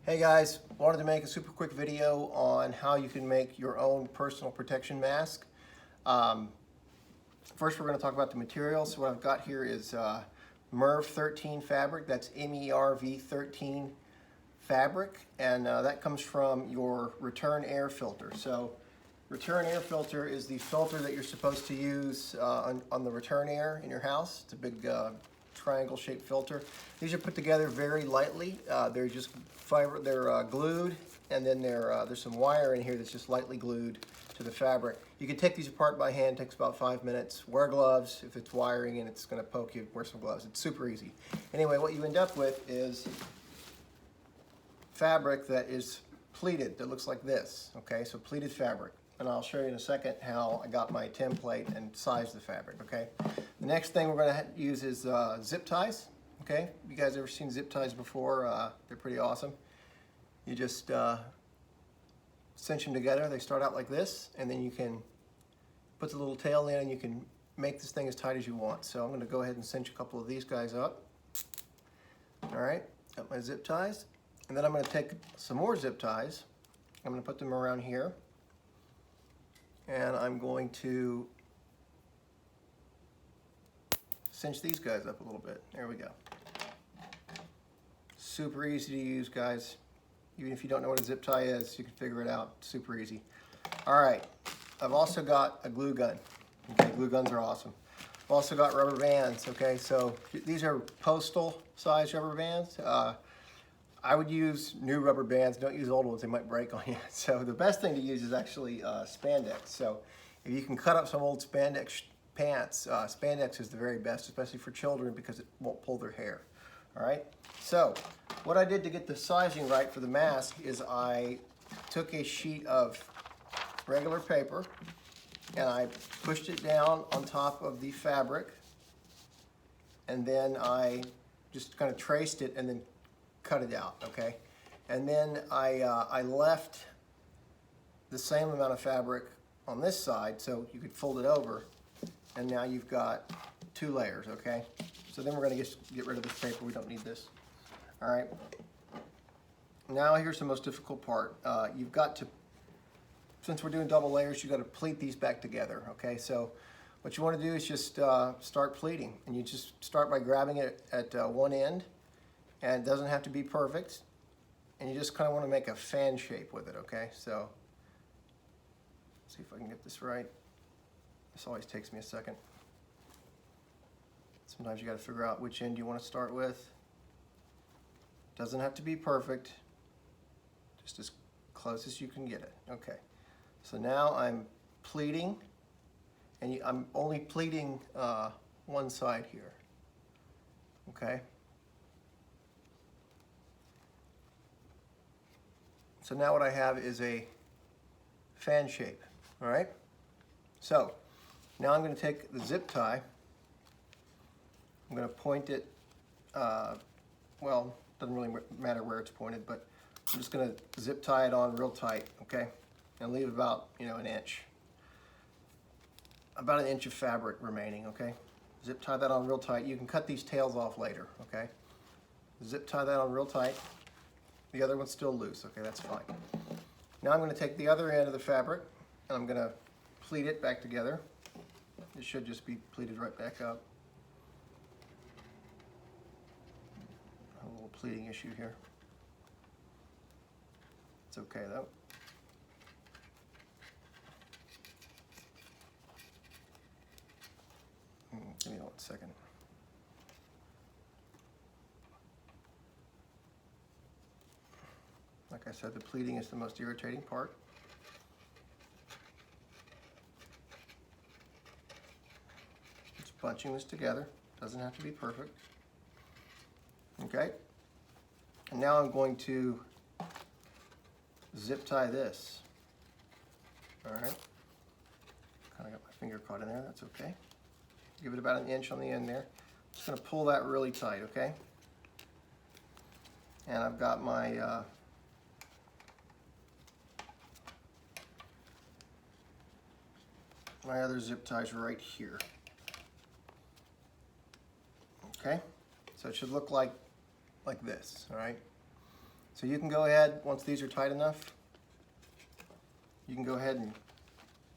Hey guys, wanted to make a super quick video on how you can make your own personal protection mask. First we're going to talk about the materials. So what I've got here is MERV 13 fabric. That's MERV 13 fabric, and that comes from your return air filter. So return air filter is the filter that you're supposed to use on the return air in your house. It's a big triangle shaped filter. These are put together very lightly. They're just fiber, they're glued, and then there's some wire in here that's just lightly glued to the fabric. You can take these apart by hand. It takes about 5 minutes. Wear gloves. If it's wiring and it's going to poke you, wear some gloves. It's super easy. Anyway, what you end up with is fabric that is pleated, that looks like this. Okay, so pleated fabric. And I'll show you in a second how I got my template and sized the fabric, okay? The next thing we're gonna use is zip ties, okay? You guys ever seen zip ties before? They're pretty awesome. You just cinch them together. They start out like this, and then you can put the little tail in and you can make this thing as tight as you want. So I'm gonna go ahead and cinch a couple of these guys up. All right, got my zip ties. And then I'm gonna take some more zip ties. I'm gonna put them around here. And I'm going to cinch these guys up a little bit. There we go. Super easy to use, guys. Even if you don't know what a zip tie is, you can figure it out. Super easy. All right, I've also got a glue gun. Okay, glue guns are awesome. I've also got rubber bands, okay? So these are postal size rubber bands. I would use new rubber bands. Don't use old ones, they might break on you. So the best thing to use is actually Spandex. So if you can cut up some old Spandex pants, Spandex is the very best, especially for children because it won't pull their hair. All right, so what I did to get the sizing right for the mask is I took a sheet of regular paper and I pushed it down on top of the fabric, and then I just kind of traced it and then cut it out, okay? And then I left the same amount of fabric on this side so you could fold it over, and now you've got 2 layers, okay? So then we're gonna get rid of this paper. We don't need this. All right. Now here's the most difficult part. You've got to, since we're doing double layers, you've got to pleat these back together, okay? So what you want to do is just start pleating, and you just start by grabbing it at one end. And it doesn't have to be perfect, and you just kind of want to make a fan shape with it, okay? So, let's see if I can get this right. This always takes me a second. Sometimes you got to figure out which end you want to start with. Doesn't have to be perfect, just as close as you can get it. Okay, so now I'm pleating, and I'm only pleating one side here, okay? So now what I have is a fan shape, all right? So now I'm gonna take the zip tie, I'm gonna point it, well, doesn't really matter where it's pointed, but I'm just gonna zip tie it on real tight, okay? And leave about, an inch. About an inch of fabric remaining, okay? Zip tie that on real tight. You can cut these tails off later, okay? Zip tie that on real tight. The other one's still loose, okay, that's fine. Now I'm going to take the other end of the fabric and I'm going to pleat it back together. It should just be pleated right back up. A little pleating issue here. It's okay though. Give me 1 second. Like I said, the pleating is the most irritating part. Just bunching this together. Doesn't have to be perfect. Okay. And now I'm going to zip tie this. All right. Kind of got my finger caught in there. That's okay. Give it about an inch on the end there. Just going to pull that really tight, okay? And I've got my my other zip ties right here. Okay, so it should look like this, all right? So you can go ahead, once these are tight enough, you can go ahead and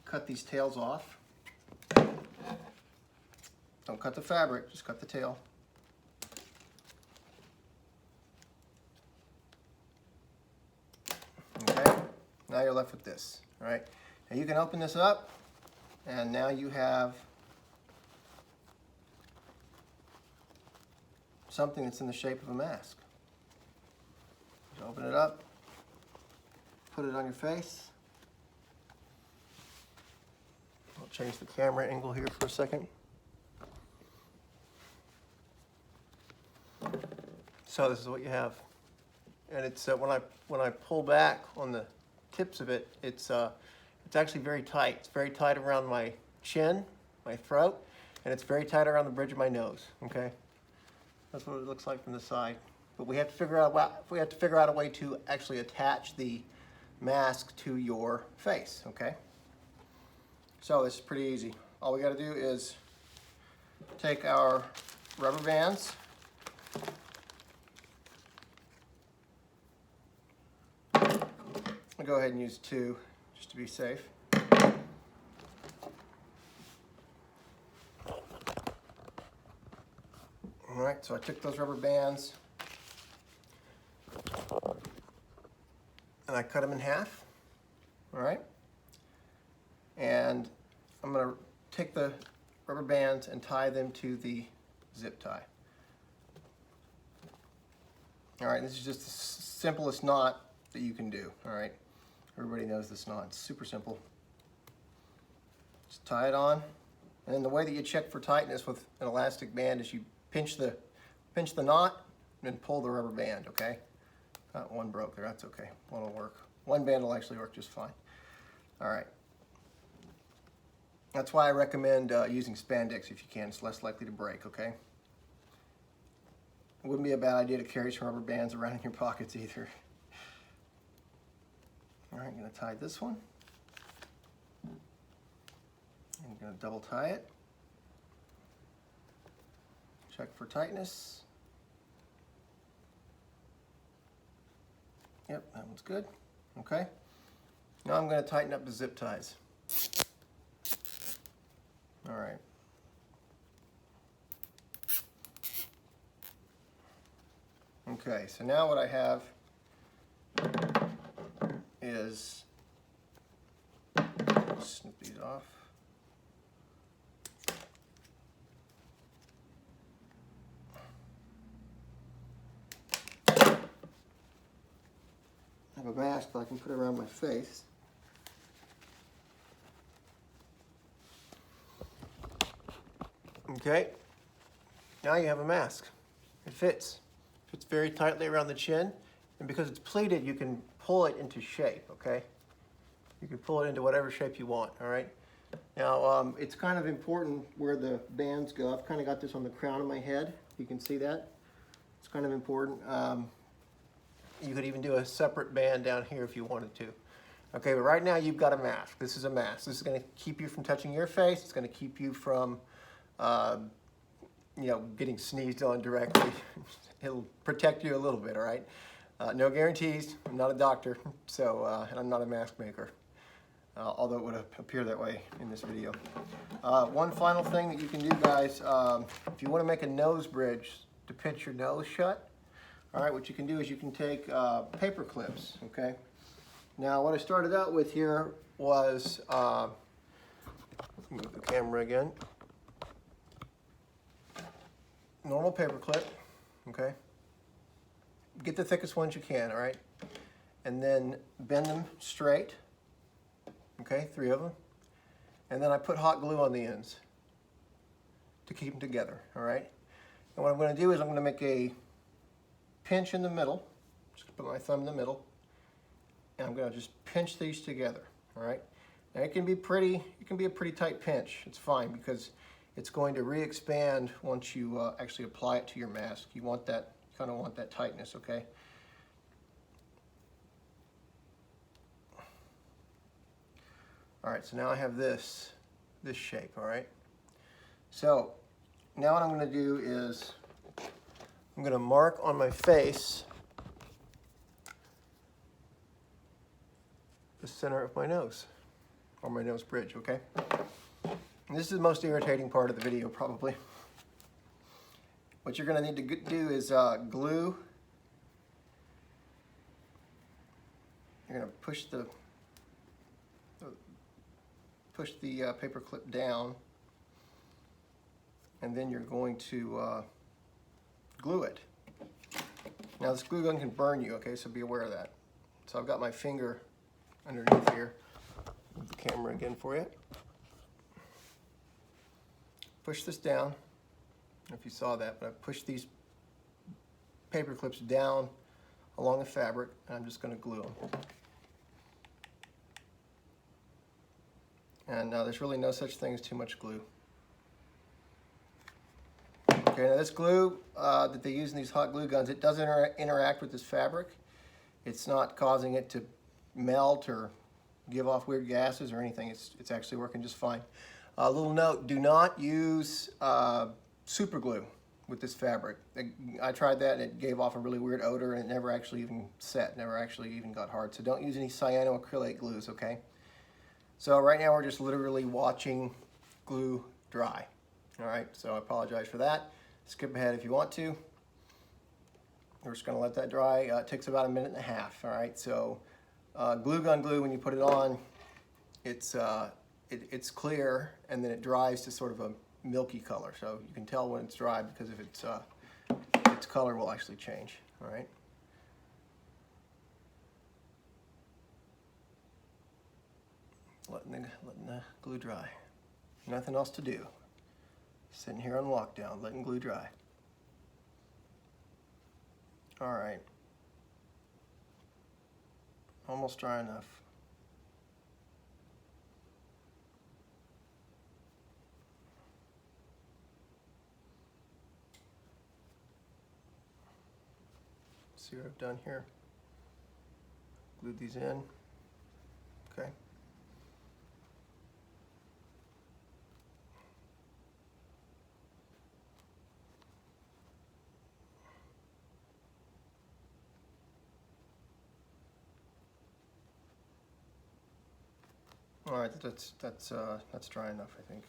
cut these tails off. Don't cut the fabric, just cut the tail. Okay, now you're left with this, all right? Now you can open this up, and now you have something that's in the shape of a mask. Just open it up, put it on your face. I'll change the camera angle here for a second. So this is what you have, and it's when I pull back on the tips of it, it's actually very tight. It's very tight around my chin, my throat, and it's very tight around the bridge of my nose. Okay, that's what it looks like from the side. But we have to figure out a way to actually attach the mask to your face. Okay, so this is pretty easy. All we got to do is take our rubber bands. I'll go ahead and use 2 just to be safe. All right, so I took those rubber bands and I cut them in half. All right, and I'm going to take the rubber bands and tie them to the zip tie. All right, this is just the simplest knot that you can do. All right, everybody knows this knot. It's super simple. Just tie it on, and then the way that you check for tightness with an elastic band is you pinch the knot and then pull the rubber band. Okay, one broke there. That's okay. One will work. One band will actually work just fine. All right. That's why I recommend using Spandex if you can. It's less likely to break. Okay. It wouldn't be a bad idea to carry some rubber bands around in your pockets either. All right, I'm going to tie this one. I'm going to double tie it. Check for tightness. Yep, that one's good. Okay. Now I'm going to tighten up the zip ties. All right. Okay, so now what I have is, snip these off. I have a mask that I can put around my face. Okay, now you have a mask. It fits. Fits very tightly around the chin, and because it's pleated, you can pull it into shape, okay? You can pull it into whatever shape you want, all right? Now, it's kind of important where the bands go. I've kind of got this on the crown of my head. You can see that. It's kind of important. You could even do a separate band down here if you wanted to. Okay, but right now you've got a mask. This is a mask. This is going to keep you from touching your face. It's going to keep you from, you know, getting sneezed on directly. It'll protect you a little bit, all right? No guarantees. I'm not a doctor, so and I'm not a mask maker, although it would appear that way in this video. One final thing that you can do, guys, if you want to make a nose bridge to pinch your nose shut, all right, what you can do is you can take paper clips, okay? Now, what I started out with here was, move the camera again, normal paper clip, okay? Get the thickest ones you can, all right? And then bend them straight, okay, 3 of them. And then I put hot glue on the ends to keep them together, all right? And what I'm going to do is I'm going to make a pinch in the middle, just put my thumb in the middle, and I'm going to just pinch these together, all right? Now it can be a pretty tight pinch. It's fine because it's going to re-expand once you actually apply it to your mask. You want that, kind of want that tightness, okay? All right, so now I have this shape, all right? So now what I'm going to do is I'm going to mark on my face the center of my nose, or my nose bridge, okay? And this is the most irritating part of the video, probably. What you're gonna need to do is glue. You're gonna push the paper clip down, and then you're going to glue it. Now this glue gun can burn you, okay, so be aware of that. So I've got my finger underneath here. Move the camera again for you. Push this down. I don't know if you saw that, but I pushed these paper clips down along the fabric, and I'm just going to glue them. And there's really no such thing as too much glue. Okay, now this glue that they use in these hot glue guns, it doesn't interact with this fabric. It's not causing it to melt or give off weird gases or anything. It's actually working just fine. A little note, do not use super glue with this fabric. I tried that and it gave off a really weird odor, and it never actually even set, never actually even got hard. So don't use any cyanoacrylate glues, okay? So right now we're just literally watching glue dry. All right, so I apologize for that. Skip ahead if you want to. We're just gonna let that dry. It takes about 1.5 minutes, all right? So glue gun glue, when you put it on, it's clear, and then it dries to sort of a milky color. So you can tell when it's dry, because if its color will actually change, all right? Letting the glue dry. Nothing else to do. Sitting here on lockdown, letting glue dry. All right. Almost dry enough. See what I've done here? Glued these in. Okay. All right, that's dry enough, I think.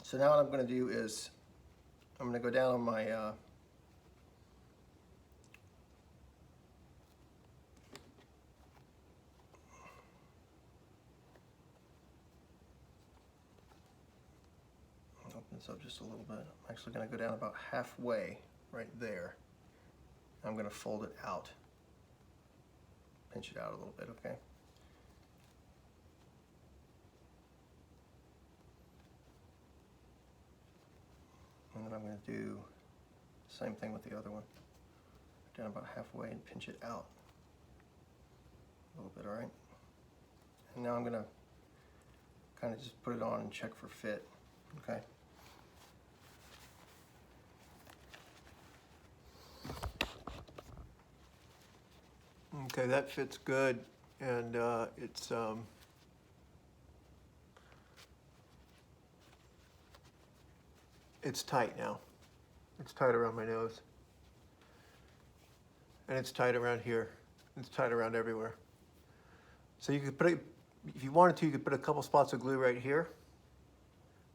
So now what I'm going to do is I'm going to go down on my open this up just a little bit. I'm actually going to go down about halfway right there. I'm going to fold it out, pinch it out a little bit, okay? And then I'm going to do the same thing with the other one. Down about halfway and pinch it out a little bit, all right? And now I'm going to kind of just put it on and check for fit, okay? Okay, that fits good, and it's tight now. It's tight around my nose. And it's tight around here. It's tight around everywhere. So you could put it, if you wanted to, you could put a couple spots of glue right here.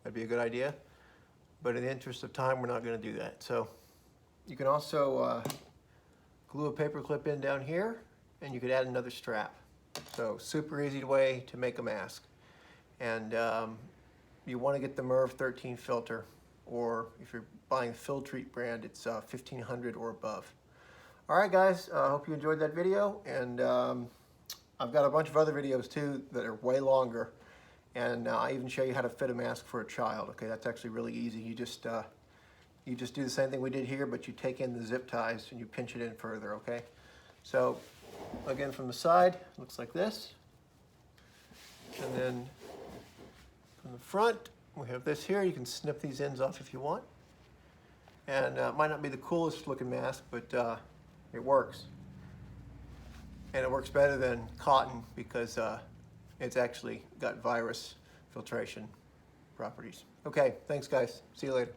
That'd be a good idea. But in the interest of time, we're not going to do that. So you can also glue a paper clip in down here, and you could add another strap. So super easy way to make a mask. And you want to get the MERV 13 filter, or if you're buying the Filtrete brand, it's 1500 or above. All right, guys, I hope you enjoyed that video, and I've got a bunch of other videos too that are way longer, and I even show you how to fit a mask for a child. Okay, that's actually really easy. You just do the same thing we did here, but you take in the zip ties and you pinch it in further. Okay, so again from the side, looks like this, and then from the front, we have this here. You can snip these ends off if you want. And it might not be the coolest looking mask, but it works. And it works better than cotton because it's actually got virus filtration properties. Okay, thanks guys. See you later.